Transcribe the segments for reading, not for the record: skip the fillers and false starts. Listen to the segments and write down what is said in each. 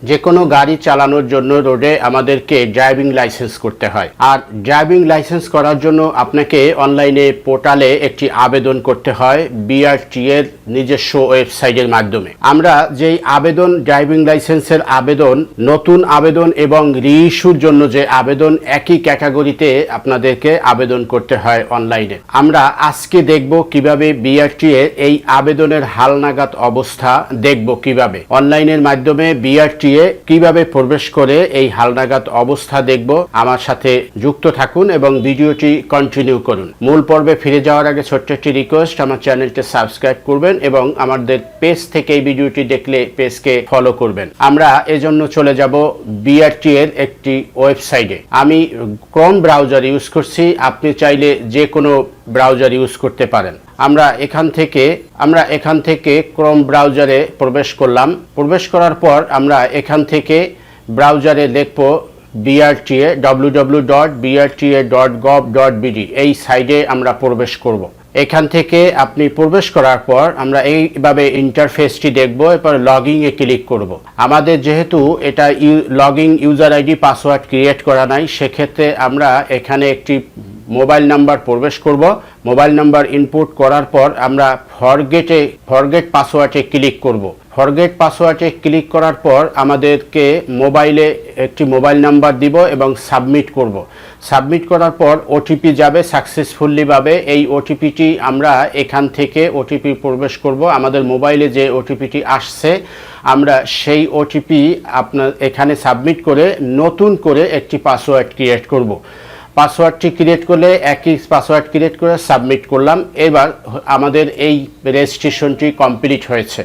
যে কোনো গাড়ি চালানোর জন্য রোডে আমাদেরকে ড্রাইভিং লাইসেন্স করতে হয়। আর ড্রাইভিং লাইসেন্স করার জন্য আপনাকে অনলাইনে পোর্টালে একটি আবেদন করতে হয় বিআরটি এর নিজস্ব ওয়েবসাইটের মাধ্যমে। আমরা যেই আবেদন, ড্রাইভিং লাইসেন্সের আবেদন, নতুন আবেদন এবং রিইস্যুর জন্য যে আবেদন, একই ক্যাটাগরিতে আপনাদেরকে আবেদন করতে হয় অনলাইনে। আমরা আজকে দেখব কিভাবে বিআরটি এর এই আবেদনের হালনাগাদ অবস্থা দেখব, কিভাবে অনলাইনের মাধ্যমে বিআরটি এ কিভাবে প্রবেশ করে এই হালনাগাদ অবস্থা দেখব। আমার সাথে যুক্ত থাকুন এবং ভিডিওটি কন্টিনিউ করুন। মূল পর্বে ফিরে যাওয়ার আগে ছোট্ট একটি রিকোয়েস্ট, আমার চ্যানেলটি সাবস্ক্রাইব করবেন এবং আমাদের পেজ থেকে এই ভিডিওটি দেখলে পেজকে ফলো করবেন। আমরা এজন্য চলে যাব বিআরটি এর একটি ওয়েবসাইটে। আমি ক্রোম ব্রাউজার ইউজ করছি, আপনি চাইলে যে কোনো ব্রাউজার ইউজ করতে পারেন। আমরা এখান থেকে ক্রোম ব্রাউজারে প্রবেশ করলাম। প্রবেশ করার পর আমরা এখান থেকে ব্রাউজারে লিখব BRTA www.brta.gov.bd, এই সাইটে আমরা প্রবেশ করব। এখান থেকে আপনি প্রবেশ করার পর আমরা এইভাবে ইন্টারফেসটি দেখব। এরপর লগইন এ ক্লিক করব। আমাদের যেহেতু এটা login user ID password create করা নাই, সেক্ষেত্রে আমরা এখানে একটি মোবাইল নাম্বার প্রবেশ করব। মোবাইল নাম্বার ইনপুট করার পর আমরা ফরগেট পাসওয়ার্ডে ক্লিক করব। ফরগেট পাসওয়ার্ডে ক্লিক করার পর আমাদেরকে মোবাইলে একটি মোবাইল নাম্বার দিব এবং সাবমিট করব। সাবমিট করার পর ওটিপি যাবে সাকসেসফুলি ভাবে। এই ওটিপিটি আমরা এখান থেকে ওটিপি প্রবেশ করব। আমাদের মোবাইলে যে ওটিপিটি আসছে, আমরা সেই ওটিপি আপনার এখানে সাবমিট করে নতুন করে একটি পাসওয়ার্ড ক্রিয়েট করব। পাসওয়ার্ডটি ক্রিয়েট করলে একই পাসওয়ার্ড ক্রিয়েট করে সাবমিট করলাম। এবার আমাদের এই রেজিস্ট্রেশনটি কমপ্লিট হয়েছে।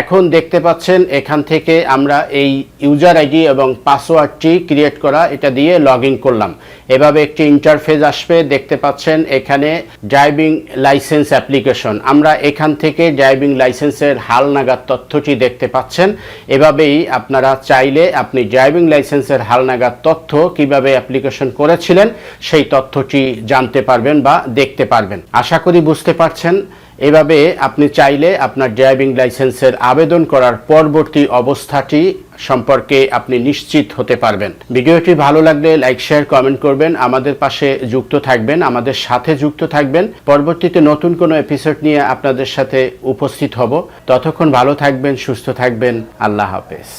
এখন দেখতে পাচ্ছেন এখান থেকে আমরা এই ইউজার আইডি এবং পাসওয়ার্ডটি ক্রিয়েট করা, এটা দিয়ে লগ ইন করলাম। এভাবে একটি ইন্টারফেস আসবে, দেখতে পাচ্ছেন এখানে ড্রাইভিং লাইসেন্স অ্যাপ্লিকেশন। আমরা এখান থেকে ড্রাইভিং লাইসেন্সের হালনাগাদ তথ্যটি দেখতে পাচ্ছেন। এভাবেই আপনারা চাইলে আপনি ড্রাইভিং লাইসেন্সের হালনাগাদ তথ্য কিভাবে অ্যাপ্লিকেশন করেছিলেন সেই তথ্যটি জানতে পারবেন বা দেখতে পারবেন। আশা করি বুঝতে পারছেন। এভাবে আপনি চাইলে আপনার ড্রাইভিং লাইসেন্সের আবেদন করার পরবর্তী অবস্থাটি সম্পর্কে আপনি নিশ্চিত হতে পারবেন। ভিডিওটি ভালো লাগলে লাইক, শেয়ার, কমেন্ট করবেন। আমাদের পাশে যুক্ত থাকবেন, আমাদের সাথে যুক্ত থাকবেন। পরবর্তীতে নতুন কোনো এপিসোড নিয়ে আপনাদের সাথে উপস্থিত হব। ততক্ষণ ভালো থাকবেন, সুস্থ থাকবেন। আল্লাহ হাফেজ।